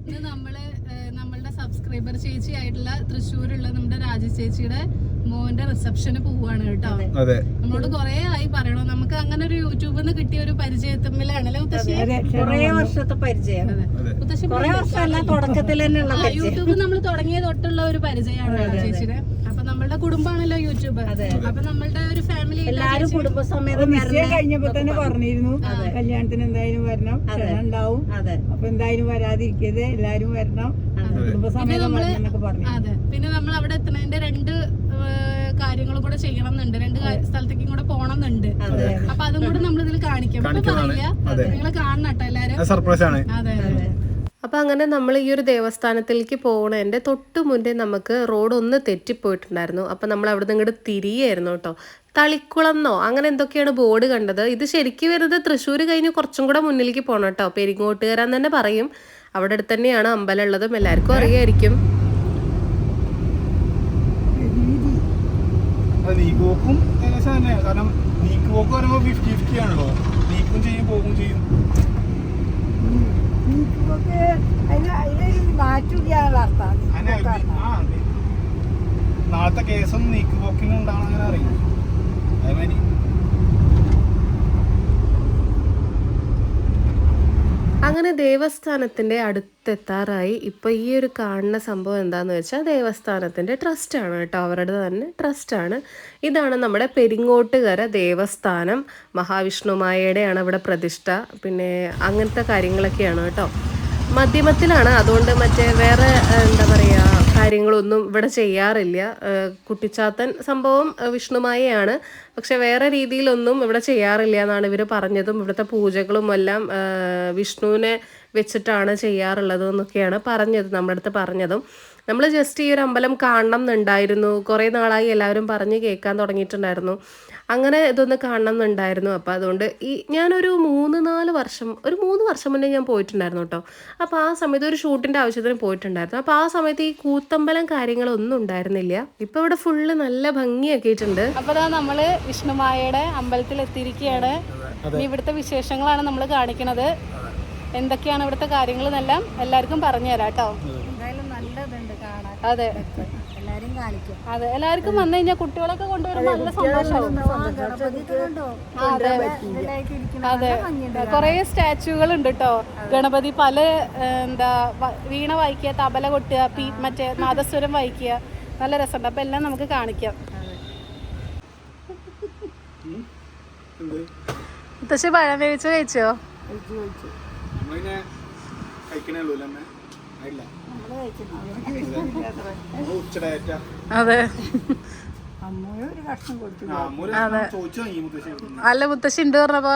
ഇന്ന് നമ്മളുടെ സബ്സ്ക്രൈബർ ചേച്ചി ആയിട്ടുള്ള തൃശ്ശൂരുള്ള നമ്മുടെ രാജ ചേച്ചിയുടെ മോന്റെ റിസപ്ഷന് പോവാണ് കേട്ടോ. നമ്മളോട് കൊറേ ആയി പറയണോ, നമുക്ക് അങ്ങനെ ഒരു യൂട്യൂബിൽ നിന്ന് കിട്ടിയ ഒരു പരിചയത്തിലാണല്ലേ മുത്തശ്ശി? കുറേ വർഷത്തെ പരിചയം. യൂട്യൂബ് നമ്മൾ തുടങ്ങിയ തൊട്ടുള്ള ഒരു പരിചയമാണ് ചേച്ചിയുടെ. അപ്പൊ നമ്മളുടെ കുടുംബമാണല്ലോ യൂട്യൂബ്. അപ്പൊ നമ്മളുടെ ഒരു ഫാമിലി എല്ലാരും കുടുംബസമേതം കഴിഞ്ഞപ്പോ തന്നെ പറഞ്ഞിരുന്നു കല്യാണത്തിന് എന്തായാലും വരണം, ഉണ്ടാവും. അപ്പൊ എന്തായാലും വരാതിരിക്കരുത്, എല്ലാരും വരണം, കുടുംബസമേതം വരണം എന്നൊക്കെ പറഞ്ഞു. അതെ, പിന്നെ നമ്മൾ അവിടെ എത്തുന്നതിന്റെ 2 കാര്യങ്ങളും കൂടെ ചെയ്യണം എന്നുണ്ട്, 2 സ്ഥലത്തേക്കും കൂടെ പോണം എന്നുണ്ട്. അപ്പൊ അതും കൂടെ നമ്മൾ ഇതിൽ കാണിക്കാം. നിങ്ങള് കാണണം കേട്ടോ എല്ലാരും, സർപ്രൈസ് ആണ്. അതെ. അപ്പോൾ അങ്ങനെ നമ്മൾ ഈ ഒരു ദേവസ്ഥാനത്തിലേക്ക് പോകണതിൻ്റെ തൊട്ട് മുന്നേ നമുക്ക് റോഡ് ഒന്ന് തെറ്റിപ്പോയിട്ടുണ്ടായിരുന്നു. അപ്പോൾ നമ്മൾ അവിടെ നിന്ന് ഇങ്ങോട്ട് തിരിയായിരുന്നു കേട്ടോ. തളിക്കുളന്നോ അങ്ങനെ എന്തൊക്കെയാണ് ബോർഡ് കണ്ടത്. ഇത് ശരിക്കും വരുന്നത് തൃശ്ശൂർ കഴിഞ്ഞ് കുറച്ചും കൂടെ മുന്നിലേക്ക് പോകണം കേട്ടോ. പെരിങ്ങോട്ടുകര എന്ന് തന്നെ പറയും. അവിടെ അടുത്ത് തന്നെയാണ് അമ്പലം ഉള്ളതും, എല്ലാവർക്കും അറിയായിരിക്കും. നാളത്തെ കേസും നീക്കുപോക്കിനും ഉണ്ടാവണം അങ്ങനെ അറിയാം. അതേമാതിരി അങ്ങനെ ദേവസ്ഥാനത്തിൻ്റെ അടുത്തെത്താറായി. ഇപ്പോൾ ഈ ഒരു കാണുന്ന സംഭവം എന്താണെന്ന് വെച്ചാൽ ദേവസ്ഥാനത്തിൻ്റെ ട്രസ്റ്റാണ് കേട്ടോ, അവരുടെ തന്നെ ട്രസ്റ്റാണ്. ഇതാണ് നമ്മുടെ പെരിങ്ങോട്ടുകര ദേവസ്ഥാനം. മഹാവിഷ്ണുമായയുടെയാണ് ഇവിടെ പ്രതിഷ്ഠ. പിന്നെ അങ്ങനത്തെ കാര്യങ്ങളൊക്കെയാണ് കേട്ടോ. മധ്യമത്തിലാണ്, അതുകൊണ്ട് മറ്റേ വേറെ എന്താ പറയുക കാര്യങ്ങളൊന്നും ഇവിടെ ചെയ്യാറില്ല. കുട്ടിച്ചാത്തൻ സംഭവം വിഷ്ണുമായയാണ്, പക്ഷെ വേറെ രീതിയിലൊന്നും ഇവിടെ ചെയ്യാറില്ല എന്നാണ് ഇവർ പറഞ്ഞതും. ഇവിടുത്തെ പൂജകളും എല്ലാം വിഷ്ണുവിനെ വെച്ചിട്ടാണ് ചെയ്യാറുള്ളത് എന്നൊക്കെയാണ് പറഞ്ഞത്, നമ്മുടെ അടുത്ത് പറഞ്ഞതും. നമ്മൾ ജസ്റ്റ് ഈ ഒരു അമ്പലം കാണണം എന്നുണ്ടായിരുന്നു, കുറേ നാളായി എല്ലാവരും പറഞ്ഞ് കേൾക്കാൻ തുടങ്ങിയിട്ടുണ്ടായിരുന്നു. അങ്ങനെ ഇതൊന്ന് കാണണം എന്നുണ്ടായിരുന്നു. അപ്പോൾ അതുകൊണ്ട് ഞാനൊരു 3 വർഷം മുന്നേ ഞാൻ പോയിട്ടുണ്ടായിരുന്നു കേട്ടോ. അപ്പോൾ ആ സമയത്ത് ഒരു ഷൂട്ടിൻ്റെ ആവശ്യത്തിന് പോയിട്ടുണ്ടായിരുന്നു. അപ്പോൾ ആ സമയത്ത് ഈ കൂത്തമ്പലം കാര്യങ്ങളൊന്നും ഉണ്ടായിരുന്നില്ല. ഇപ്പോൾ ഇവിടെ ഫുള്ള് നല്ല ഭംഗിയാക്കിയിട്ടുണ്ട്. അപ്പോൾ അതാ നമ്മൾ വിഷ്ണുമായയുടെ അമ്പലത്തിൽ എത്തിയിരിക്കുകയാണ്. ഇനി ഇവിടുത്തെ വിശേഷങ്ങളാണ് നമ്മൾ കാണിക്കുന്നത്. എന്തൊക്കെയാണ് ഇവിടുത്തെ കാര്യങ്ങൾ എന്നെല്ലാം എല്ലാവർക്കും പറഞ്ഞു തരാം കേട്ടോ. അതെ, അതെ, എല്ലാവർക്കും വന്നു കഴിഞ്ഞാൽ കുട്ടികളൊക്കെ കൊണ്ടുവരുമ്പോൾ നല്ല സന്തോഷമാവും. അതെ, കൊറേ സ്റ്റാച്യൂകൾ ഉണ്ട് കേട്ടോ. ഗണപതി പല വീണ വായിക്കുക, തബല കൊട്ടുക, മറ്റേ നാദസ്വരം വായിക്കുക, നല്ല രസമുണ്ട്. അപ്പൊ എല്ലാം നമുക്ക് കാണിക്കാം. മുത്തശ്ശി പഴം വേവിച്ച് കഴിച്ചോ? അതെ, അല്ല മുത്തശ്ശി ഉണ്ട് പറഞ്ഞപ്പോ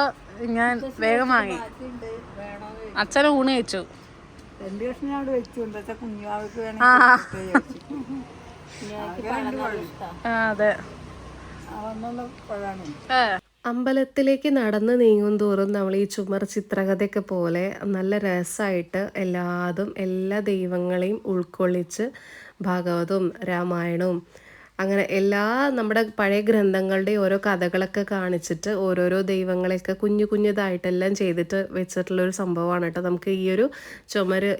ഞാൻ വേഗം വാങ്ങി. അച്ഛനെ ഊണ് കഴിച്ചു. അതെ. അമ്പലത്തിലേക്ക് നടന്ന് നീങ്ങും തോറും നമ്മൾ ഈ ചുമർ ചിത്രകഥയൊക്കെ പോലെ നല്ല രസമായിട്ട് എല്ലാ ദൈവങ്ങളെയും ഉൾക്കൊള്ളിച്ച് ഭാഗവതവും രാമായണവും അങ്ങനെ എല്ലാ നമ്മുടെ പഴയ ഗ്രന്ഥങ്ങളുടെയും ഓരോ കഥകളൊക്കെ കാണിച്ചിട്ട് ഓരോരോ ദൈവങ്ങളെയൊക്കെ കുഞ്ഞുതായിട്ടെല്ലാം ചെയ്തിട്ട് വെച്ചിട്ടുള്ളൊരു സംഭവമാണ് കേട്ടോ. നമുക്ക് ഈ ഒരു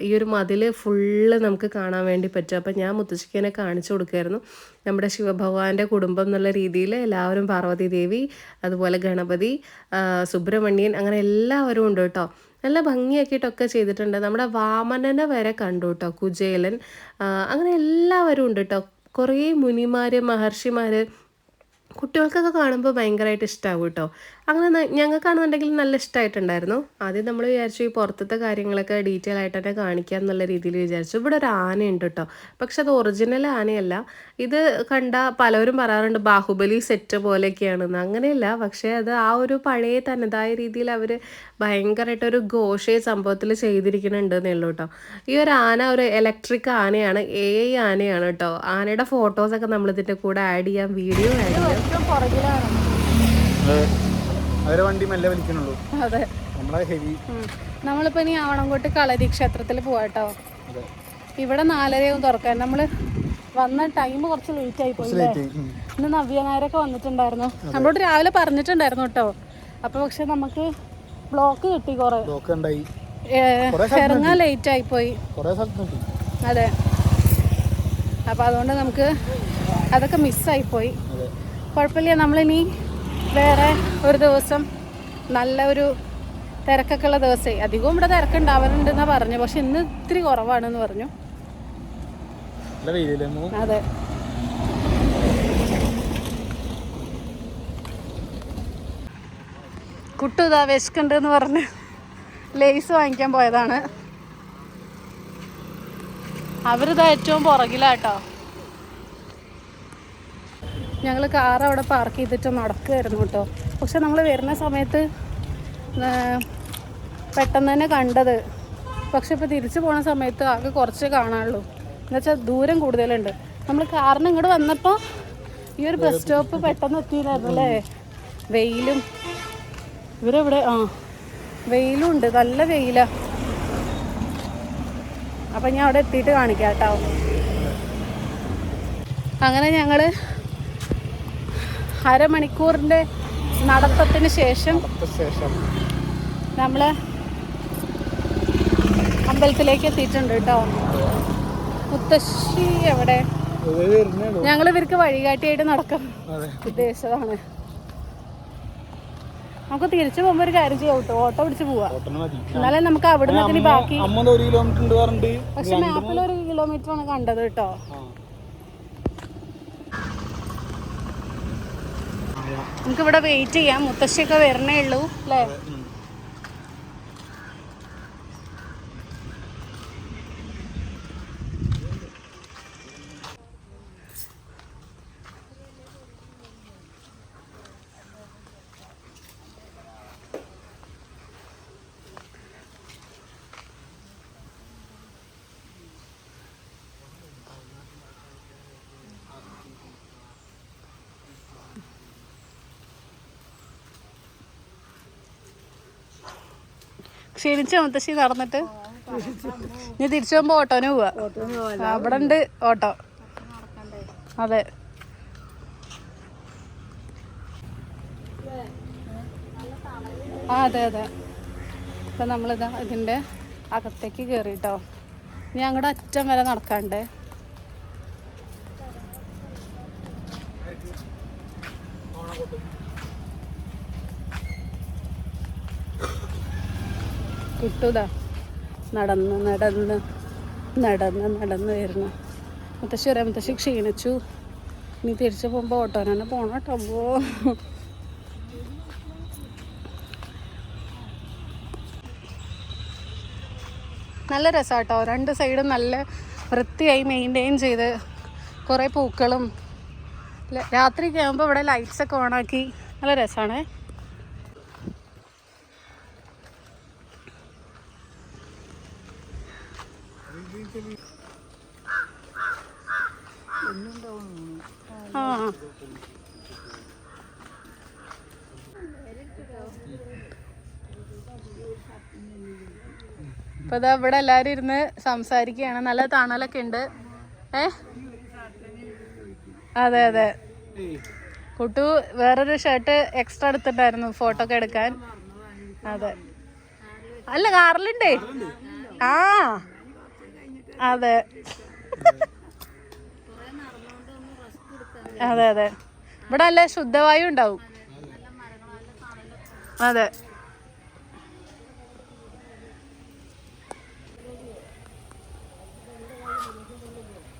ഈ ഒരു മതിൽ ഫുള്ള് നമുക്ക് കാണാൻ വേണ്ടി പറ്റും. അപ്പം ഞാൻ മുത്തശ്ശിക്കനെ കാണിച്ചു കൊടുക്കുമായിരുന്നു. നമ്മുടെ ശിവഭഗവാന്റെ കുടുംബം എന്നുള്ള രീതിയിൽ എല്ലാവരും, പാർവതി ദേവി, അതുപോലെ ഗണപതി, സുബ്രഹ്മണ്യൻ, അങ്ങനെ എല്ലാവരും ഉണ്ട് കേട്ടോ. നല്ല ഭംഗിയാക്കിയിട്ടൊക്കെ ചെയ്തിട്ടുണ്ട്. നമ്മുടെ വാമനനെ വരെ കണ്ടു കേട്ടോ, കുചേലൻ, അങ്ങനെ എല്ലാവരും ഉണ്ട് കേട്ടോ. കുറേ മുനിമാർ, മഹർഷിമാർ, കുട്ടികൾക്കൊക്കെ കാണുമ്പോൾ ഭയങ്കരമായിട്ട് ഇഷ്ടമാകും കേട്ടോ. അങ്ങനെ ഞങ്ങൾക്കാണെന്നുണ്ടെങ്കിൽ നല്ല ഇഷ്ടമായിട്ടുണ്ടായിരുന്നു. ആദ്യം നമ്മൾ വിചാരിച്ചു ഈ പുറത്തത്തെ കാര്യങ്ങളൊക്കെ ഡീറ്റെയിൽ ആയിട്ട് തന്നെ കാണിക്കുക എന്നുള്ള രീതിയിൽ വിചാരിച്ചു. ഇവിടെ ഒരു ആനയുണ്ട് കേട്ടോ, പക്ഷെ അത് ഒറിജിനൽ ആനയല്ല. ഇത് കണ്ട പലരും പറയാറുണ്ട് ബാഹുബലി സെറ്റ് പോലെയൊക്കെയാണെന്ന്. അങ്ങനെയല്ല, പക്ഷേ അത് ആ ഒരു പഴയ തനതായ രീതിയിൽ അവർ ഭയങ്കരമായിട്ടൊരു ഘോഷയെ സംഭവത്തിൽ ചെയ്തിരിക്കുന്നുണ്ട് എന്നുള്ളൂ കേട്ടോ. ഈ ഒരു ആന ഒരു ഇലക്ട്രിക് ആനയാണ്, AI ആനയാണ് കേട്ടോ. ആനയുടെ ഫോട്ടോസൊക്കെ നമ്മളിതിൻ്റെ കൂടെ ആഡ് ചെയ്യാം, വീഡിയോ ആഡ് ചെയ്യാം. വണ്ടി മെല്ലെ വലിക്കണുള്ളൂ. അതെ, നമ്മളിപ്പോ ഇനി ആവണംകോട്ട് കളരി ക്ഷേത്രത്തിൽ പോവാട്ടോ. ഇവിടെ 4:30 തുറക്കാൻ. നമ്മള് വന്ന ടൈം കുറച്ച് ലേറ്റ് ആയി പോയി. ഇന്ന് നവ്യനായരൊക്കെ വന്നിട്ടുണ്ടായിരുന്നു. നമ്മളോട് രാവിലെ പറഞ്ഞിട്ടുണ്ടായിരുന്നു കേട്ടോ. അപ്പൊ പക്ഷെ നമുക്ക് ബ്ലോക്ക് കിട്ടി, കുറെ ഇറങ്ങാൻ ലേറ്റ് ആയിപ്പോയി. അതെ, അപ്പോൾ അതുകൊണ്ട് നമുക്ക് അതൊക്കെ മിസ്സായിപ്പോയി. കുഴപ്പമില്ല, നമ്മളിനി വേറെ ഒരു ദിവസം നല്ല ഒരു തിരക്കൊക്കെ ഉള്ള ദിവസമേ, അധികവും ഇവിടെ തിരക്കുണ്ടാവാറുണ്ടെന്നാണ് പറഞ്ഞു. പക്ഷെ ഇന്ന് ഇത്തിരി കുറവാണെന്ന് പറഞ്ഞു. അതെ, കുട്ടു ഇതാ വിശക്കുണ്ടെന്ന് പറഞ്ഞ് ലേസ് വാങ്ങിക്കാൻ പോയതാണ്. അവരിതാ ഏറ്റവും പുറകിലാട്ടോ. ഞങ്ങൾ കാർ അവിടെ പാർക്ക് ചെയ്തിട്ട് നടക്കുമായിരുന്നു കേട്ടോ. പക്ഷെ നമ്മൾ വരുന്ന സമയത്ത് പെട്ടെന്ന് തന്നെ കണ്ടത്. പക്ഷെ ഇപ്പോൾ തിരിച്ചു പോണ സമയത്ത് ആകെ കുറച്ചേ കാണാനുള്ളൂ. എന്നുവെച്ചാൽ ദൂരം കൂടുതലുണ്ട്. നമ്മൾ കാറിന് ഇങ്ങോട്ട് വന്നപ്പോൾ ഈ ഒരു ബസ് സ്റ്റോപ്പ് പെട്ടെന്ന് എത്തിയില്ലായിരുന്നു അല്ലേ. വെയിലും ഇവരെവിടെ വെയിലും ഉണ്ട്, നല്ല വെയിലാണ്. അപ്പം ഞാൻ അവിടെ എത്തിയിട്ട് കാണിക്കാം കേട്ടോ. അങ്ങനെ ഞങ്ങൾ അരമണിക്കൂറിൻ്റെ നടത്തത്തിന് ശേഷം നമ്മൾ അമ്പലത്തിലേക്ക് എത്തിയിട്ടുണ്ട് കേട്ടോ. മുത്തശ്ശി എവിടെ? ഞങ്ങൾ ഇവർക്ക് വഴികാട്ടിയായിട്ട് നടക്കാൻ ഉദ്ദേശിച്ചതാണ്. നമുക്ക് തിരിച്ചു പോകുമ്പോൾ ഒരു കാര്യം ചെയ്യാം കേട്ടോ, ഓട്ടോ പിടിച്ച് പോവാ. എന്നാലേ നമുക്ക് അവിടെ നിന്ന് ബാക്കി. പക്ഷെ മാപ്പിൽ 1 കിലോമീറ്റർ ആണ് കണ്ടത് കേട്ടോ. നമുക്ക് ഇവിടെ വെയിറ്റ് ചെയ്യാം. മുത്തശ്ശിയൊക്കെ വരണേ ഉള്ളൂ അല്ലേ. ക്ഷീണിച്ചോ മുത്തശ്ശി നടന്നിട്ട്? നീ തിരിച്ചു പോകുമ്പോ ഓട്ടോന് പോവാ. അവിടെ ഉണ്ട് ഓട്ടോ. അതെ, അതെ അതെ. ഇപ്പം നമ്മളിതാ ഇതിൻ്റെ അകത്തേക്ക് കയറിട്ടോ. ഇനി അങ്ങോട്ട് അറ്റം വരെ നടക്കാണ്ട്. കിട്ടൂതാ നടന്ന് നടന്ന് നടന്ന് നടന്ന് വരുന്നു. മുത്തശ്ശി വരാം. മുത്തശ്ശി ക്ഷീണിച്ചു. ഇനി തിരിച്ചു പോകുമ്പോൾ ഓട്ടോന് തന്നെ പോകണം കേട്ടോ. നല്ല രസമാട്ടോ. 2 സൈഡും നല്ല വൃത്തിയായി മെയിൻറ്റെയിൻ ചെയ്ത് കുറേ പൂക്കളും. രാത്രിയൊക്കെ ആകുമ്പോൾ ഇവിടെ ലൈറ്റ്സൊക്കെ ഓണാക്കി നല്ല രസമാണ്. ഇപ്പൊ ഇതാ ഇവിടെ എല്ലാരും ഇരുന്ന് സംസാരിക്കുകയാണ്. നല്ല തണലൊക്കെ ഉണ്ട്. അതെ അതെ. കുട്ടു വേറൊരു ഷർട്ട് എക്സ്ട്രാ എടുത്തിട്ടായിരുന്നു ഫോട്ടോ ഒക്കെ എടുക്കാൻ. അതെ, അല്ല കാറിലുണ്ടേ. അതെ അതെ അതെ. ഇവിടെ നല്ല ശുദ്ധവായു ഉണ്ടാവും. അതെ,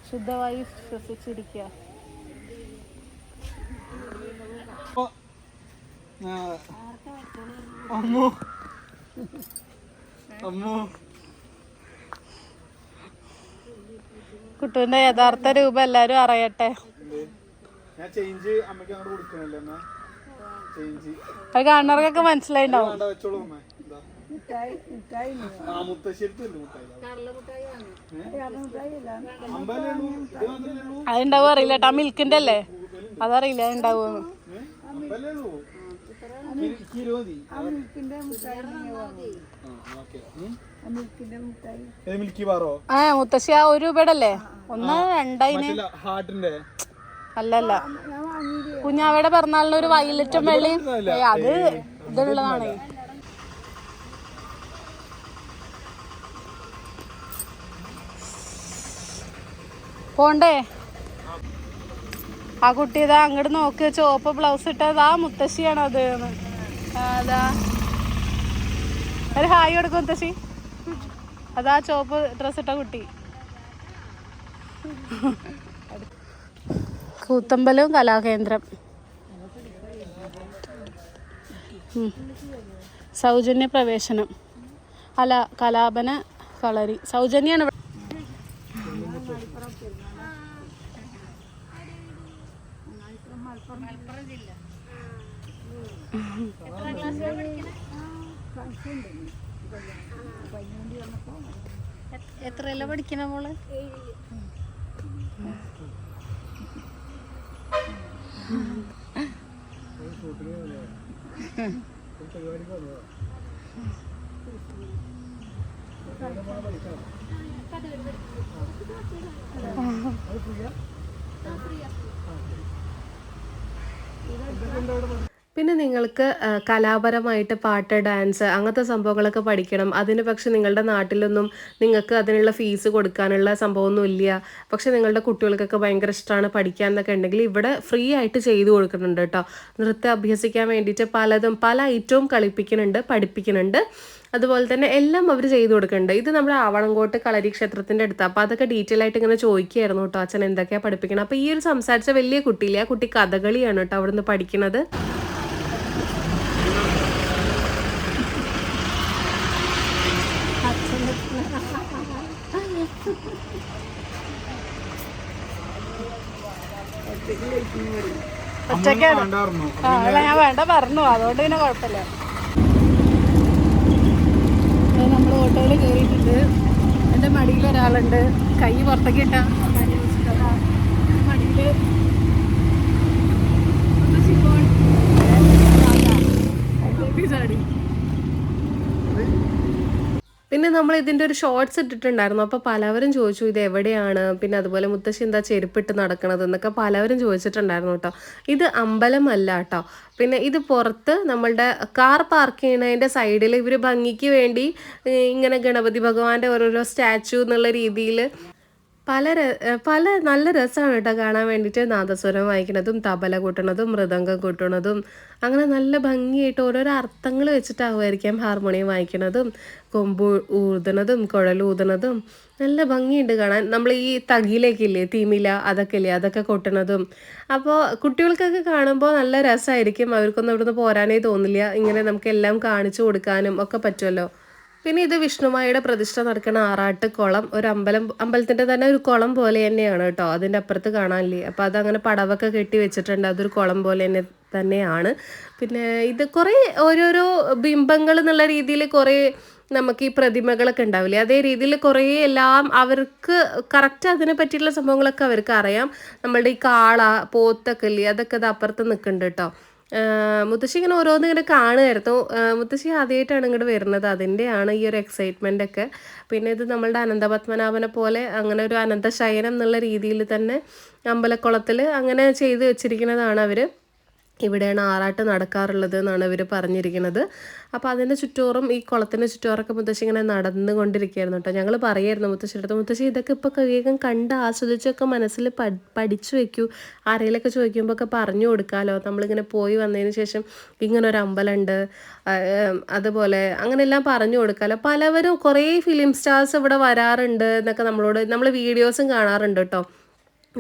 ശുദ്ധവായു ശ്വസിച്ചിരിക്കുക. കുട്ടുവിന്റെ യഥാർത്ഥ രൂപം എല്ലാരും അറിയട്ടെ. അത് കാണുന്നവർക്കൊക്കെ മനസ്സിലായിണ്ടാവും. അതുണ്ടാവും, അറിയില്ല കേട്ടോ. മിൽക്കിന്റെ അല്ലേ, അതറിയില്ല ഉണ്ടാവും. മുത്തശ്ശി ആ 1 രൂപയുടെ അല്ലേ? 1 2 അല്ലല്ല, കുഞ്ഞാവയുടെ പിറന്നാളിന് ഒരു വയലറ്റും വെള്ളയും. അത് ഇതുള്ളതാണ്. പോണ്ടേ? ആ കുട്ടി ഇതാ അങ്ങോട്ട് നോക്ക്, ചുവപ്പ് ബ്ലൗസ് ഇട്ടതാ മുത്തശ്ശിയാണ് അത്. അതാ ഒരു ഹായ് കൊടുക്കും മുത്തശ്ശി. അതാ ചുവപ്പ് ഡ്രസ് ഇട്ട കുട്ടി. കൂത്തമ്പലം കലാകേന്ദ്രം സൗജന്യ പ്രവേശനം. അല്ല, കലാപന കളരി സൗജന്യാണ്. എത്രയല്ല പഠിക്കണ മോള്? പിന്നെ നിങ്ങൾക്ക് കലാപരമായിട്ട് പാട്ട്, ഡാൻസ് അങ്ങനത്തെ സംഭവങ്ങളൊക്കെ പഠിക്കണം. അതിന് പക്ഷെ നിങ്ങളുടെ നാട്ടിലൊന്നും നിങ്ങൾക്ക് അതിനുള്ള ഫീസ് കൊടുക്കാനുള്ള സംഭവമൊന്നും ഇല്ല. പക്ഷെ നിങ്ങളുടെ കുട്ടികൾക്കൊക്കെ ഭയങ്കര ഇഷ്ടമാണ് പഠിക്കാൻ എന്നൊക്കെ ഉണ്ടെങ്കിൽ ഇവിടെ ഫ്രീ ആയിട്ട് ചെയ്തു കൊടുക്കുന്നുണ്ട് കേട്ടോ. നൃത്തം അഭ്യസിക്കാൻ വേണ്ടിയിട്ട് പല ഐറ്റവും കളിപ്പിക്കുന്നുണ്ട്, പഠിപ്പിക്കുന്നുണ്ട്. അതുപോലെ തന്നെ എല്ലാം അവർ ചെയ്തു കൊടുക്കുന്നുണ്ട്. ഇത് നമ്മുടെ ആവണങ്കോട്ട് കളരി ക്ഷേത്രത്തിൻ്റെ അടുത്ത്. അപ്പോൾ അതൊക്കെ ഡീറ്റെയിൽ ആയിട്ട് ഇങ്ങനെ ചോദിക്കുകയായിരുന്നു കേട്ടോ, അച്ഛൻ എന്തൊക്കെയാണ് പഠിപ്പിക്കണം. അപ്പോൾ ഈ ഒരു സംസാരിച്ച വലിയ കുട്ടിയില്ലേ, ആ കുട്ടി കഥകളിയാണ് കേട്ടോ അവിടുന്ന് പഠിക്കുന്നത്. ഞാൻ വേണ്ട പറഞ്ഞു, അതുകൊണ്ട് പിന്നെ കുഴപ്പമില്ല. നമ്മൾ ഓട്ടോയിൽ കയറിയിട്ടുണ്ട്. എൻ്റെ മടിയിൽ ഒരാളുണ്ട്, കൈ പുറത്തേക്ക് ഇട്ട മടിയിൽ ചാടി. പിന്നെ നമ്മൾ ഇതിൻ്റെ ഒരു ഷോർട്സ് ഇട്ടിട്ടുണ്ടായിരുന്നു. അപ്പോൾ പലവരും ചോദിച്ചു ഇത് എവിടെയാണ്, പിന്നെ അതുപോലെ മുത്തശ്ശി എന്താ ചെരുപ്പിട്ട് നടക്കണത് എന്നൊക്കെ പലവരും ചോദിച്ചിട്ടുണ്ടായിരുന്നു കേട്ടോ. ഇത് അമ്പലമല്ല കേട്ടോ. പിന്നെ ഇത് പുറത്ത് നമ്മളുടെ കാർ പാർക്ക് ചെയ്യണതിൻ്റെ സൈഡിൽ ഇവർ ഭംഗിക്ക് വേണ്ടി ഇങ്ങനെ ഗണപതി ഭഗവാന്റെ ഓരോരോ സ്റ്റാച്ചു എന്നുള്ള രീതിയിൽ പല നല്ല രസമാണ് കേട്ടോ കാണാൻ വേണ്ടിയിട്ട്. നാദസ്വരം വായിക്കുന്നതും തബല കൂട്ടണതും മൃദംഗം കൂട്ടണതും അങ്ങനെ നല്ല ഭംഗിയായിട്ട് ഓരോരോ അർത്ഥങ്ങൾ വെച്ചിട്ടാവുമായിരിക്കാം ഹാർമോണിയം വായിക്കുന്നതും കൊമ്പ് ഊതുന്നതും കുഴലൂതുന്നതും നല്ല ഭംഗിയുണ്ട് കാണാൻ. നമ്മൾ ഈ തകിലേക്കില്ലേ, തിമില അതൊക്കെ കൊട്ടണതും. അപ്പോൾ കുട്ടികൾക്കൊക്കെ കാണുമ്പോൾ നല്ല രസമായിരിക്കും. അവർക്കൊന്നും ഇവിടുന്ന് പോരാനേ തോന്നില്ല. ഇങ്ങനെ നമുക്ക് എല്ലാം കാണിച്ചു കൊടുക്കാനും ഒക്കെ പറ്റുമല്ലോ. പിന്നെ ഇത് വിഷ്ണുമായുടെ പ്രതിഷ്ഠ നടക്കുന്ന ആറാട്ട് കുളം, ഒരു അമ്പലത്തിൻ്റെ തന്നെ ഒരു കുളം പോലെ തന്നെയാണ് കേട്ടോ. അതിൻ്റെ അപ്പുറത്ത് കാണാനില്ലേ, അപ്പോൾ അതങ്ങനെ പടവൊക്കെ കെട്ടി വെച്ചിട്ടുണ്ട്. അതൊരു കുളം പോലെ തന്നെയാണ്. പിന്നെ ഇത് കുറേ ഓരോരോ ബിംബങ്ങൾ എന്നുള്ള രീതിയിൽ കുറേ നമുക്ക് ഈ പ്രതിമകളൊക്കെ ഉണ്ടാവില്ലേ, അതേ രീതിയിൽ കുറേ എല്ലാം അവർക്ക് കറക്റ്റ് അതിനെ പറ്റിയിട്ടുള്ള സംഭവങ്ങളൊക്കെ അവർക്ക് അറിയാം. നമ്മളുടെ ഈ കാള, പോത്തൊക്കെ ഇല്ലേ, അതൊക്കെ ഇത് അപ്പുറത്ത് നിൽക്കുന്നുണ്ട് കേട്ടോ. മുത്തശ്ശി ഇങ്ങനെ ഓരോന്ന് ഇങ്ങനെ കാണുമായിരുന്നു. മുത്തശ്ശി ആദ്യമായിട്ടാണ് ഇങ്ങോട്ട് വരുന്നത്, അതിൻ്റെയാണ് ഈ ഒരു എക്സൈറ്റ്മെൻ്റ് ഒക്കെ. പിന്നെ ഇത് നമ്മളുടെ അനന്തപത്മനാഭനെ പോലെ അങ്ങനെ ഒരു അനന്തശയനം എന്നുള്ള രീതിയിൽ തന്നെ അമ്പലക്കുളത്തിൽ അങ്ങനെ ചെയ്ത് വെച്ചിരിക്കുന്നതാണ് അവർ. ഇവിടെയാണ് ആറാട്ട് നടക്കാറുള്ളത് എന്നാണ് ഇവർ പറഞ്ഞിരിക്കുന്നത്. അപ്പോൾ അതിൻ്റെ ചുറ്റോറും ഈ കുളത്തിൻ്റെ ചുറ്റോറൊക്കെ മുത്തശ്ശി ഇങ്ങനെ നടന്നുകൊണ്ടിരിക്കുകയായിരുന്നു കേട്ടോ. ഞങ്ങൾ പറയായിരുന്നു മുത്തശ്ശിയുടെ അടുത്ത്, മുത്തശ്ശി ഇതൊക്കെ ഇപ്പോൾ വേഗം കണ്ട് ആസ്വദിച്ചൊക്കെ മനസ്സിൽ പഠിച്ചു വെക്കൂ, ആരെങ്കിലൊക്കെ ചോദിക്കുമ്പോൾ ഒക്കെ പറഞ്ഞു കൊടുക്കാമല്ലോ. നമ്മളിങ്ങനെ പോയി വന്നതിന് ശേഷം ഇങ്ങനെ ഒരു അമ്പലമുണ്ട്, അതുപോലെ അങ്ങനെയെല്ലാം പറഞ്ഞു കൊടുക്കാമല്ലോ. പലവരും കുറേ ഫിലിം സ്റ്റാർസ് ഇവിടെ വരാറുണ്ട് എന്നൊക്കെ നമ്മൾ വീഡിയോസും കാണാറുണ്ട് കേട്ടോ.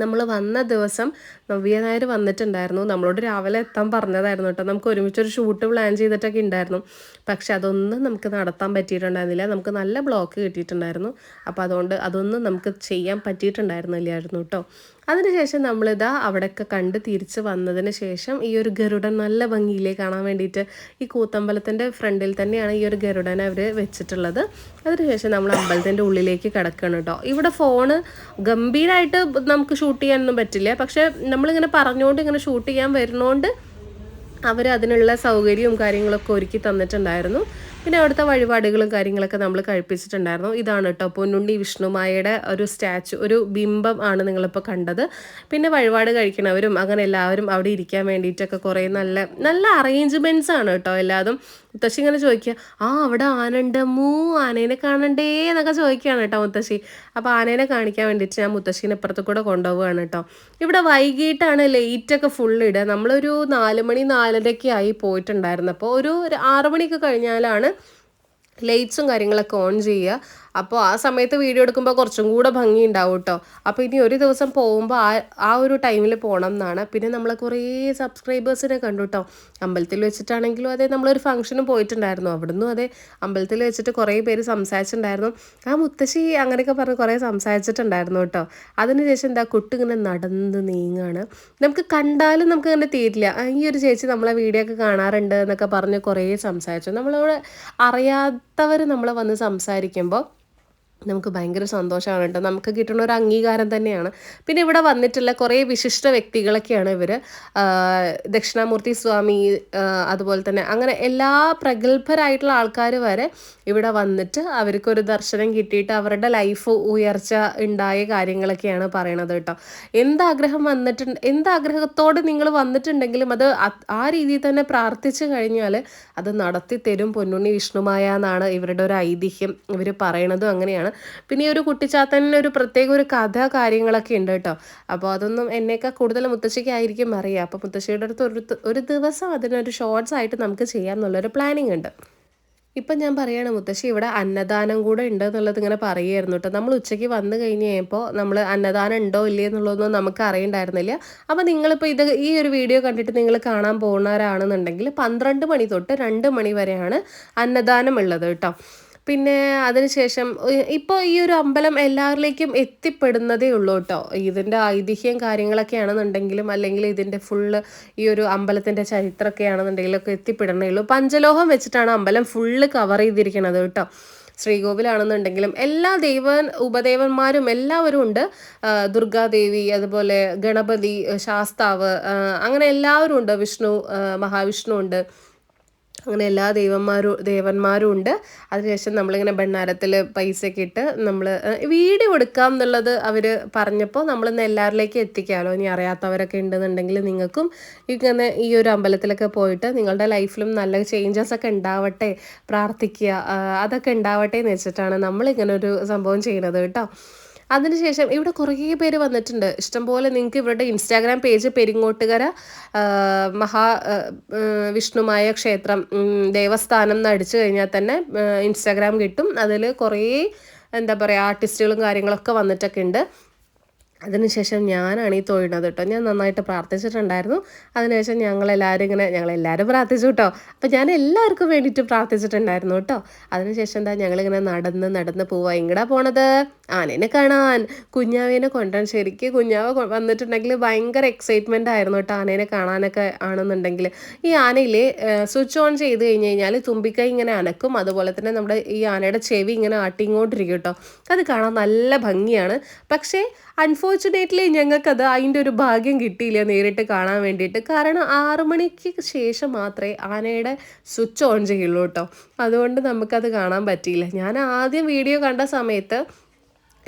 നമ്മൾ വന്ന ദിവസം നവ്യ നായർ വന്നിട്ടുണ്ടായിരുന്നു. നമ്മളോട് രാവിലെ എത്താൻ പറഞ്ഞതായിരുന്നു കേട്ടോ. നമുക്ക് ഒരുമിച്ചൊരു ഷൂട്ട് പ്ലാൻ ചെയ്തിട്ടൊക്കെ ഉണ്ടായിരുന്നു. പക്ഷെ അതൊന്നും നമുക്ക് നടത്താൻ പറ്റിയിട്ടുണ്ടായിരുന്നില്ല. നമുക്ക് നല്ല ബ്ലോക്ക് കിട്ടിയിട്ടുണ്ടായിരുന്നു. അപ്പോൾ അതുകൊണ്ട് അതൊന്നും നമുക്ക് ചെയ്യാൻ പറ്റിയിട്ടുണ്ടായിരുന്നില്ലായിരുന്നു കേട്ടോ. അതിനുശേഷം നമ്മളിതാ അവിടെയൊക്കെ കണ്ട് തിരിച്ച് വന്നതിന് ശേഷം ഈ ഒരു ഗരുഡൻ നല്ല ഭംഗിയിലേ കാണാൻ വേണ്ടിയിട്ട് ഈ കൂത്തമ്പലത്തിൻ്റെ ഫ്രണ്ടിൽ തന്നെയാണ് ഈ ഒരു ഗരുഡനെ അവർ വെച്ചിട്ടുള്ളത്. അതിനുശേഷം നമ്മൾ അമ്പലത്തിൻ്റെ ഉള്ളിലേക്ക് കിടക്കണം കേട്ടോ. ഇവിടെ ഫോണ് ഗംഭീരമായിട്ട് നമുക്ക് ഷൂട്ട് ചെയ്യാനൊന്നും പറ്റില്ല. പക്ഷേ നമ്മളിങ്ങനെ പറഞ്ഞുകൊണ്ട് ഇങ്ങനെ ഷൂട്ട് ചെയ്യാൻ വരുന്നതുകൊണ്ട് അവർ അതിനുള്ള സൗകര്യവും കാര്യങ്ങളൊക്കെ ഒരുക്കി തന്നിട്ടുണ്ടായിരുന്നു. പിന്നെ അവിടുത്തെ വഴിപാടുകളും കാര്യങ്ങളൊക്കെ നമ്മൾ കഴിപ്പിച്ചിട്ടുണ്ടായിരുന്നു. ഇതാണ് കേട്ടോ പൊന്നുണ്ണി വിഷ്ണുമായയുടെ ഒരു സ്റ്റാച്ചു, ഒരു ബിംബം ആണ് നിങ്ങളിപ്പോൾ കണ്ടത്. പിന്നെ വഴിപാട് കഴിക്കണവരും അങ്ങനെ എല്ലാവരും അവിടെ ഇരിക്കാൻ വേണ്ടിയിട്ടൊക്കെ കുറേ നല്ല നല്ല അറേഞ്ച്മെൻറ്റ്സ് ആണ് കേട്ടോ. എല്ലാതും മുത്തശ്ശി ഇങ്ങനെ ചോദിക്കുക, അവിടെ ആനയുണ്ട്, ആനേനെ കാണണ്ടേ എന്നൊക്കെ ചോദിക്കുകയാണ് കേട്ടോ മുത്തശ്ശി. അപ്പോൾ ആനേനെ കാണിക്കാൻ വേണ്ടിയിട്ട് ഞാൻ മുത്തശ്ശീനെ ഇപ്പുറത്ത് കൂടെ കൊണ്ടുപോവുകയാണ് കേട്ടോ. ഇവിടെ വൈകിട്ടാണ് ലൈറ്റൊക്കെ ഫുള്ള് ഇടുക. നമ്മളൊരു 4 മണി 4:30 ആയി പോയിട്ടുണ്ടായിരുന്നപ്പോൾ ഒരു 6 മണിയൊക്കെ കഴിഞ്ഞാലാണ് ലൈറ്റ്സും കാര്യങ്ങളൊക്കെ ഓൺ ചെയ്യുക. അപ്പോൾ ആ സമയത്ത് വീഡിയോ എടുക്കുമ്പോൾ കുറച്ചും കൂടെ ഭംഗി ഉണ്ടാവും കേട്ടോ. അപ്പോൾ ഇനി ഒരു ദിവസം പോകുമ്പോൾ ആ ഒരു ടൈമിൽ പോകണം എന്നാണ്. പിന്നെ നമ്മൾ കുറേ സബ്സ്ക്രൈബേഴ്സിനെ കണ്ടു കേട്ടോ. അമ്പലത്തിൽ വെച്ചിട്ടാണെങ്കിലും അതെ, നമ്മളൊരു ഫംഗ്ഷനും പോയിട്ടുണ്ടായിരുന്നു, അവിടുന്ന് അതെ അമ്പലത്തിൽ വെച്ചിട്ട് കുറേ പേര് സംസാരിച്ചിട്ടുണ്ടായിരുന്നു. ആ മുത്തശ്ശി അങ്ങനെയൊക്കെ പറഞ്ഞ് കുറേ സംസാരിച്ചിട്ടുണ്ടായിരുന്നു കേട്ടോ. അതിനുശേഷം എന്താ കുട്ടി ഇങ്ങനെ നടന്ന് നീങ്ങാണ്. നമുക്ക് കണ്ടാലും നമുക്ക് ഇങ്ങനെ തീരില്ല. ഈ ഒരു ചേച്ചി നമ്മളെ വീഡിയോ ഒക്കെ കാണാറുണ്ട് എന്നൊക്കെ പറഞ്ഞ് കുറേ സംസാരിച്ചു. നമ്മളവിടെ അറിയാത്തവർ നമ്മളെ വന്ന് സംസാരിക്കുമ്പോൾ നമുക്ക് ഭയങ്കര സന്തോഷമാണ് കേട്ടോ. നമുക്ക് കിട്ടുന്ന ഒരു അംഗീകാരം തന്നെയാണ്. പിന്നെ ഇവിടെ വന്നിട്ടുള്ള കുറേ വിശിഷ്ട വ്യക്തികളൊക്കെയാണ് ഇവർ. ദക്ഷിണാമൂർത്തി സ്വാമി, അതുപോലെ തന്നെ അങ്ങനെ എല്ലാ പ്രഗത്ഭരായിട്ടുള്ള ആൾക്കാർ വരെ ഇവിടെ വന്നിട്ട് അവർക്കൊരു ദർശനം കിട്ടിയിട്ട് അവരുടെ ലൈഫ് ഉയർച്ച ഉണ്ടായ കാര്യങ്ങളൊക്കെയാണ് പറയണത് കേട്ടോ. എന്താഗ്രഹത്തോടെ നിങ്ങൾ വന്നിട്ടുണ്ടെങ്കിലും അത് ആ രീതിയിൽ തന്നെ പ്രാർത്ഥിച്ചു കഴിഞ്ഞാൽ അത് നടത്തി തരും പൊന്നുണ്ണി വിഷ്ണുമായ എന്നാണ് ഇവരുടെ ഒരു ഐതിഹ്യം. ഇവർ പറയണതും അങ്ങനെയാണ്. പിന്നെ ഈ ഒരു കുട്ടിച്ചാത്തനിന് ഒരു പ്രത്യേക ഒരു കഥ കാര്യങ്ങളൊക്കെ ഉണ്ട് കേട്ടോ. അപ്പോൾ അതൊന്നും എന്നേക്കാൾ കൂടുതൽ മുത്തശ്ശിക്കായിരിക്കും അറിയാം. അപ്പോൾ മുത്തശ്ശിയുടെ അടുത്ത് ഒരു ദിവസം അതിനൊരു ഷോർട്സ് ആയിട്ട് നമുക്ക് ചെയ്യാമെന്നുള്ളൊരു പ്ലാനിങ് ഉണ്ട്. ഇപ്പം ഞാൻ പറയുകയാണ് മുത്തശ്ശി ഇവിടെ അന്നദാനം കൂടെ ഉണ്ട് എന്നുള്ളത് ഇങ്ങനെ പറയുമായിരുന്നു കേട്ടോ. നമ്മൾ ഉച്ചയ്ക്ക് വന്നു കഴിഞ്ഞ് കഴിയുമ്പോൾ നമ്മൾ അന്നദാനം ഉണ്ടോ ഇല്ലേ എന്നുള്ളതൊന്നും നമുക്ക് അറിയണ്ടായിരുന്നില്ല. അപ്പോൾ നിങ്ങളിപ്പോൾ ഈ ഒരു വീഡിയോ കണ്ടിട്ട് നിങ്ങൾ കാണാൻ പോകുന്നവരാണെന്നുണ്ടെങ്കിൽ 12 മണി തൊട്ട് 2 മണി വരെയാണ് അന്നദാനം ഉള്ളത് കേട്ടോ. പിന്നെ അതിനുശേഷം ഇപ്പോൾ ഈ ഒരു അമ്പലം എല്ലാവരിലേക്കും എത്തിപ്പെടുന്നതേ ഉള്ളൂ കേട്ടോ. ഇതിൻ്റെ ഐതിഹ്യം കാര്യങ്ങളൊക്കെ അല്ലെങ്കിൽ ഇതിൻ്റെ ഫുള്ള് ഈ ഒരു അമ്പലത്തിൻ്റെ ചരിത്രമൊക്കെ ആണെന്നുണ്ടെങ്കിലൊക്കെ എത്തിപ്പെടണേ ഉള്ളൂ. പഞ്ചലോഹം വെച്ചിട്ടാണ് അമ്പലം ഫുള്ള് കവർ ചെയ്തിരിക്കുന്നത് കേട്ടോ. ശ്രീകോവിലാണെന്നുണ്ടെങ്കിലും എല്ലാ ഉപദേവന്മാരും എല്ലാവരും ഉണ്ട്. ദുർഗാദേവി, അതുപോലെ ഗണപതി, ശാസ്താവ്, അങ്ങനെ എല്ലാവരും ഉണ്ട്. മഹാവിഷ്ണു ഉണ്ട്. അങ്ങനെ എല്ലാ ദേവന്മാരും ഉണ്ട്. അതിനുശേഷം നമ്മളിങ്ങനെ ഭണ്ഡാരത്തിൽ പൈസയൊക്കെ ഇട്ട് നമ്മൾ വീഡിയോ എടുക്കാം എന്നുള്ളത് അവർ പറഞ്ഞപ്പോൾ നമ്മളിന്ന് എല്ലാവരിലേക്കും എത്തിക്കാമല്ലോ. ഇനി അറിയാത്തവരൊക്കെ ഉണ്ടെന്നുണ്ടെങ്കിൽ നിങ്ങൾക്കും ഇങ്ങനെ ഈ ഒരു അമ്പലത്തിലൊക്കെ പോയിട്ട് നിങ്ങളുടെ ലൈഫിലും നല്ല ചേഞ്ചസ് ഒക്കെ ഉണ്ടാവട്ടെ, പ്രാർത്ഥിക്കുക, അതൊക്കെ ഉണ്ടാവട്ടെ എന്ന് വെച്ചിട്ടാണ് നമ്മളിങ്ങനെ ഒരു സംഭവം ചെയ്യുന്നത് കേട്ടോ. അതിനുശേഷം ഇവിടെ കുറേ പേര് വന്നിട്ടുണ്ട്, ഇഷ്ടംപോലെ. നിങ്ങൾക്ക് ഇവരുടെ ഇൻസ്റ്റാഗ്രാം പേജ് പെരിങ്ങോട്ടുകര വിഷ്ണുമായ ക്ഷേത്രം ദേവസ്ഥാനം എന്ന് അടിച്ചു കഴിഞ്ഞാൽ തന്നെ ഇൻസ്റ്റാഗ്രാം കിട്ടും. അതിൽ കുറേ എന്താ പറയുക ആർട്ടിസ്റ്റുകളും കാര്യങ്ങളൊക്കെ വന്നിട്ടൊക്കെ ഉണ്ട്. അതിനുശേഷം ഞാനാണ് ഈ തൊഴുന്നത് കേട്ടോ. ഞാൻ നന്നായിട്ട് പ്രാർത്ഥിച്ചിട്ടുണ്ടായിരുന്നു. അതിനുശേഷം ഞങ്ങളെല്ലാവരും പ്രാർത്ഥിച്ചു കേട്ടോ. അപ്പോൾ ഞാൻ എല്ലാവർക്കും വേണ്ടിയിട്ട് പ്രാർത്ഥിച്ചിട്ടുണ്ടായിരുന്നു കേട്ടോ. അതിനുശേഷം ഞങ്ങളിങ്ങനെ നടന്ന് പോവാ. എങ്ങടാ പോണത്? ആനേനെ കാണാൻ, കുഞ്ഞാവേനെ കൊണ്ടുവരാൻ. ശരിക്കും കുഞ്ഞാവ് വന്നിട്ടുണ്ടെങ്കിൽ ഭയങ്കര എക്സൈറ്റ്മെൻ്റ് ആയിരുന്നു കേട്ടോ. ആനേനെ കാണാനൊക്കെ ആണെന്നുണ്ടെങ്കിൽ ഈ ആനയിൽ സ്വിച്ച് ഓൺ ചെയ്ത് കഴിഞ്ഞാൽ തുമ്പിക്കൈ ഇങ്ങനെ അനക്കും. അതുപോലെ തന്നെ നമ്മുടെ ഈ ആനയുടെ ചെവി ഇങ്ങനെ ആട്ടിങ്ങോട്ടിരിക്കും കേട്ടോ. അത് കാണാൻ നല്ല ഭംഗിയാണ്. പക്ഷേ അൺഫോർച്ചുനേറ്റ്ലി ഞങ്ങൾക്കത് അതിൻ്റെ ഒരു ഭാഗ്യം കിട്ടിയില്ല നേരിട്ട് കാണാൻ വേണ്ടിയിട്ട്. കാരണം 6 മണിക്ക് ശേഷം മാത്രമേ ആനയുടെ സ്വിച്ച് ഓൺ ചെയ്യുള്ളൂ കേട്ടോ. അതുകൊണ്ട് നമുക്കത് കാണാൻ പറ്റിയില്ല. ഞാൻ ആദ്യം വീഡിയോ കണ്ട സമയത്ത്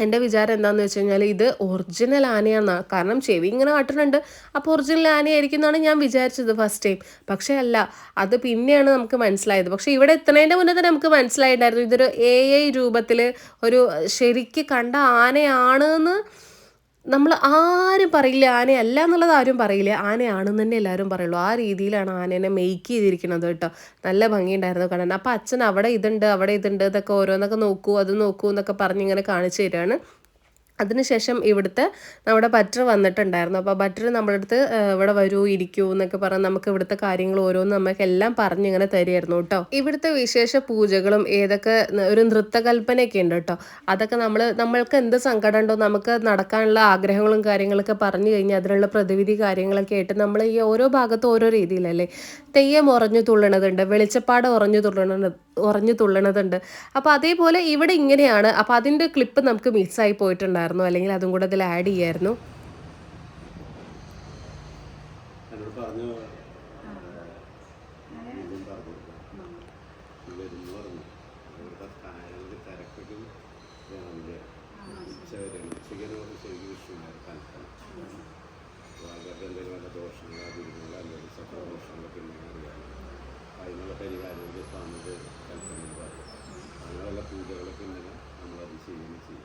എൻ്റെ വിചാരം എന്താണെന്ന് വെച്ച് കഴിഞ്ഞാൽ ഇത് ഒറിജിനൽ ആനയാണെന്നാണ്. കാരണം ചെവി ഇങ്ങനെ ആട്ടുന്നുണ്ട്, അപ്പോൾ ഒറിജിനൽ ആനയായിരിക്കും എന്നാണ് ഞാൻ വിചാരിച്ചത് ഫസ്റ്റ് ടൈം. പക്ഷേ അല്ല, അത് പിന്നെയാണ് നമുക്ക് മനസ്സിലായത്. പക്ഷേ ഇവിടെ എത്തുന്നതിൻ്റെ മുന്നേ തന്നെ നമുക്ക് മനസ്സിലായിട്ടുണ്ടായിരുന്നു ഇതൊരു AI രൂപത്തിൽ ഒരു ശരിക്ക് കണ്ട ആനയാണെന്ന്. നമ്മൾ ആരും പറയില്ല ആനയല്ല എന്നുള്ളത്, ആരും പറയില്ല, ആനയാണെന്ന് തന്നെ എല്ലാവരും പറയുള്ളൂ. ആ രീതിയിലാണ് ആനേനെ മെയ്ക്ക് ചെയ്തിരിക്കുന്നത് കേട്ടോ. നല്ല ഭംഗിയുണ്ടായിരുന്നു കാണാൻ. അപ്പോൾ അച്ഛൻ അവിടെ ഇതുണ്ട് ഇതൊക്കെ ഓരോന്നൊക്കെ നോക്കൂ, അത് നോക്കൂ എന്നൊക്കെ പറഞ്ഞിങ്ങനെ കാണിച്ചു തരികയാണ്. അതിനുശേഷം ഇവിടുത്തെ നമ്മുടെ ബട്ടർ വന്നിട്ടുണ്ടായിരുന്നു. അപ്പോൾ ബട്ടർ നമ്മുടെ അടുത്ത് ഇവിടെ വരൂ, ഇരിക്കൂ എന്നൊക്കെ പറഞ്ഞ് നമുക്ക് ഇവിടുത്തെ കാര്യങ്ങൾ ഓരോന്ന് നമുക്കെല്ലാം പറഞ്ഞിങ്ങനെ തരുമായിരുന്നു കേട്ടോ. ഇവിടുത്തെ വിശേഷ പൂജകളും ഏതൊക്കെ ഒരു നൃത്തകൽപ്പനയൊക്കെ ഉണ്ട് കേട്ടോ. അതൊക്കെ നമ്മൾക്ക് എന്ത് സങ്കടം ഉണ്ടോ, നമുക്ക് നടക്കാനുള്ള ആഗ്രഹങ്ങളും കാര്യങ്ങളൊക്കെ പറഞ്ഞു കഴിഞ്ഞാൽ അതിനുള്ള പ്രതിവിധി കാര്യങ്ങളൊക്കെ ആയിട്ട് നമ്മൾ ഈ ഓരോ ഭാഗത്തും ഓരോ രീതിയിലല്ലേ. തെയ്യം ഉറഞ്ഞു തുള്ളണതുണ്ട്, വെളിച്ചപ്പാട് ഉറഞ്ഞു തുള്ളണതുണ്ട്. അപ്പോൾ അതേപോലെ ഇവിടെ ഇങ്ങനെയാണ്. അപ്പോൾ അതിൻ്റെ ക്ലിപ്പ് നമുക്ക് മിസ്സായി പോയിട്ടുണ്ടായിരുന്നു, അല്ലെങ്കിൽ അതും കൂടെ അതിൽ ആഡ് ചെയ്യായിരുന്നു. അതിനുള്ള പരിഹാരങ്ങൾ സ്വാമിയുടെ കൽപ്പനയിൽ പറയും. അങ്ങനെയുള്ള പൂജകളൊക്കെ ഉണ്ടെങ്കിൽ നമ്മളത് ചെയ്യുകയും ചെയ്യും.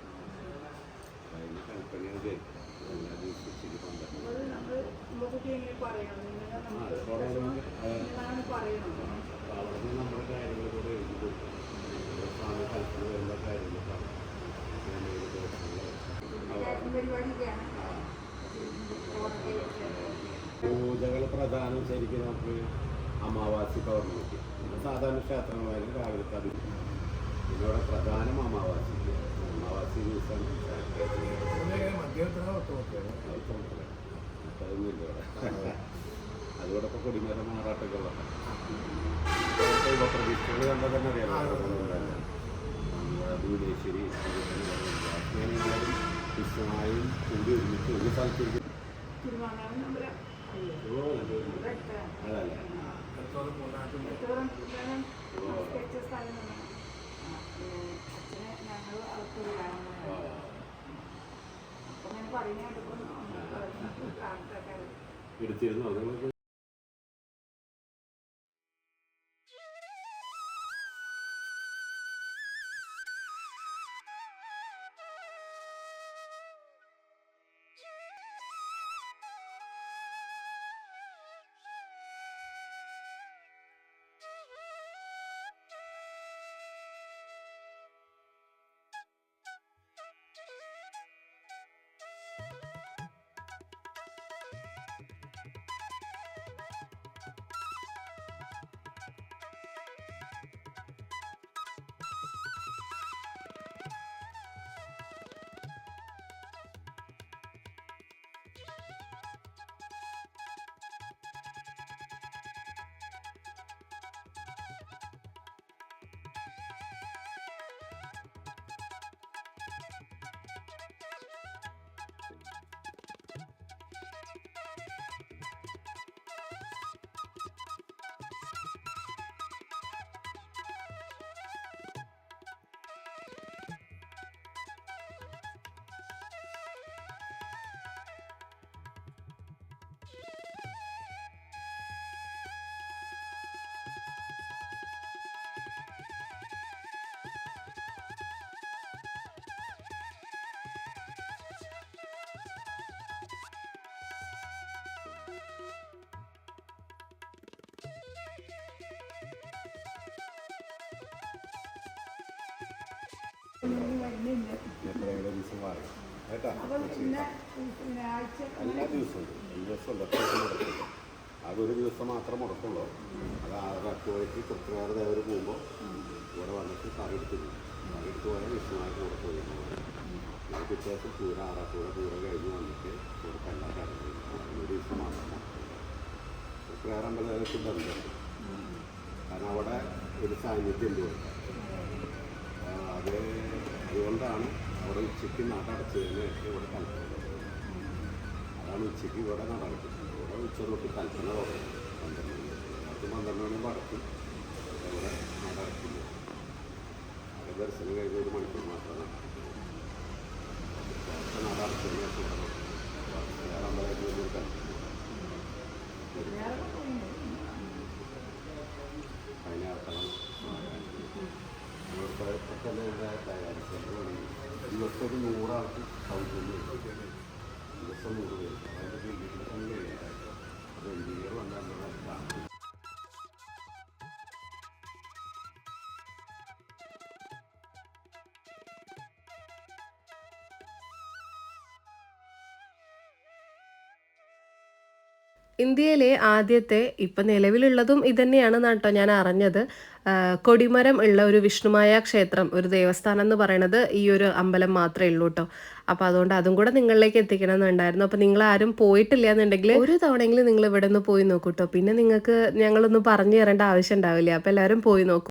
അതിന് കൽപ്പനകൾ കേൾക്കും. എല്ലാ ദിവസവും ഉച്ചയ്ക്ക് 12 അവിടെ നിന്ന് നമ്മുടെ കാര്യങ്ങളോട് എഴുതി കൊടുക്കും. സ്വാമി കൽപ്പന വരുന്ന കാര്യങ്ങൾ പറയും. പൂജകൾ പ്രധാനം ശരിക്കും നമുക്ക് അമാവാസി പൗർണമിക്ക്, സാധാരണ ക്ഷേത്രങ്ങളായാലും രാവിലത്തെ അത്. പിന്നെ ഇവിടെ പ്രധാനം അമാവാസി ദിവസം അതൊന്നുമില്ല ഇവിടെ. അതുകൂടെ ഇപ്പോൾ കൊടിമരം മാറാട്ടൊക്കെ ഉള്ള പ്രതിഷ്ഠകൾ കണ്ടാൽ തന്നെ അറിയാലോ. ഭുവനേശ്വരി അങ്ങനെയായാലും വിശ്വമായും കൂടി ഒരുമിച്ച് ഒരു സ്ഥലത്തേക്ക് അതല്ലേ. എടുത്തിരുന്നു അതുകൊണ്ട് എപ്പോഴെങ്കിലും ദിവസം മാറി കേട്ടോ. എല്ലാ ദിവസവും ഉണ്ട്. അതൊരു ദിവസം മാത്രം മുടക്കുള്ളൂ. അത് 6 കൃത്യമായിട്ട് ദേവർ പോകുമ്പോൾ ഇവിടെ വന്നിട്ട് കറിയെടുത്ത് പോകും. കറിയെടുത്ത് പോയാൽ വിഷ്ണുമായിട്ട് കൂടെ പോയി വ്യത്യാസം പൂര 6 പൂര കഴിഞ്ഞ് വന്നിട്ട് ഇവിടെ കണ്ടാ കടന്നു. ഒരു ദിവസം മാത്രം വേറെ അമ്പലത്തിൽ ബന്ധമുണ്ട്. കാരണം അവിടെ ഒരു സാന്നിധ്യം ഉണ്ട്. അതുകൊണ്ടാണ് അവിടെ ഉച്ചയ്ക്ക് നട അടച്ചതിന് ഇവിടെ കൽപ്പന. അതാണ് ഉച്ചയ്ക്ക് ഇവിടെ നട അടച്ചത്. ഇവിടെ ഉച്ച തൊട്ട് കൽപ്പന തുടങ്ങി 12 മണി. 12 മണിയാകുമ്പോൾ അടക്കും. ഇവിടെ നട അടക്കില്ല. അവിടെ ദർശനം കഴിഞ്ഞ 1 മണിക്കൂർ മാത്രമേ നട അടച്ചതിന് ശേഷം വേറെ അമ്പലത്തിൽ കൽപ്പന. അതിനർത്ഥം തന്നെ തയ്യാറിച്ചത് ദിവസം ഒരു 100 ആൾക്ക് സൗജന്യം. ദിവസം 100 പേര്. അതിൻ്റെ വീട്ടിൽ അത് എഞ്ചിനീയർ വന്നാണ്. ഇന്ത്യയിലെ ആദ്യത്തെ ഇപ്പം നിലവിലുള്ളതും ഇതന്നെയാണ് കേട്ടോ ഞാൻ അറിഞ്ഞത്. കൊടിമരം ഉള്ള ഒരു വിഷ്ണുമായ ക്ഷേത്രം, ഒരു ദേവസ്ഥാനം എന്ന് പറയുന്നത് ഈ ഒരു അമ്പലം മാത്രമേ ഉള്ളൂ കേട്ടോ. അപ്പോൾ അതുകൊണ്ട് അതും കൂടെ നിങ്ങളിലേക്ക് എത്തിക്കണം എന്നുണ്ടായിരുന്നു. അപ്പോൾ നിങ്ങൾ ആരും പോയിട്ടില്ല എന്നുണ്ടെങ്കിൽ ഒരു തവണയെങ്കിലും നിങ്ങൾ ഇവിടെ നിന്ന് പോയി നോക്കൂ കേട്ടോ. പിന്നെ നിങ്ങൾക്ക് ഞങ്ങളൊന്നും പറഞ്ഞു തരേണ്ട ആവശ്യം ഉണ്ടാവില്ല. അപ്പോൾ എല്ലാവരും പോയി നോക്കും.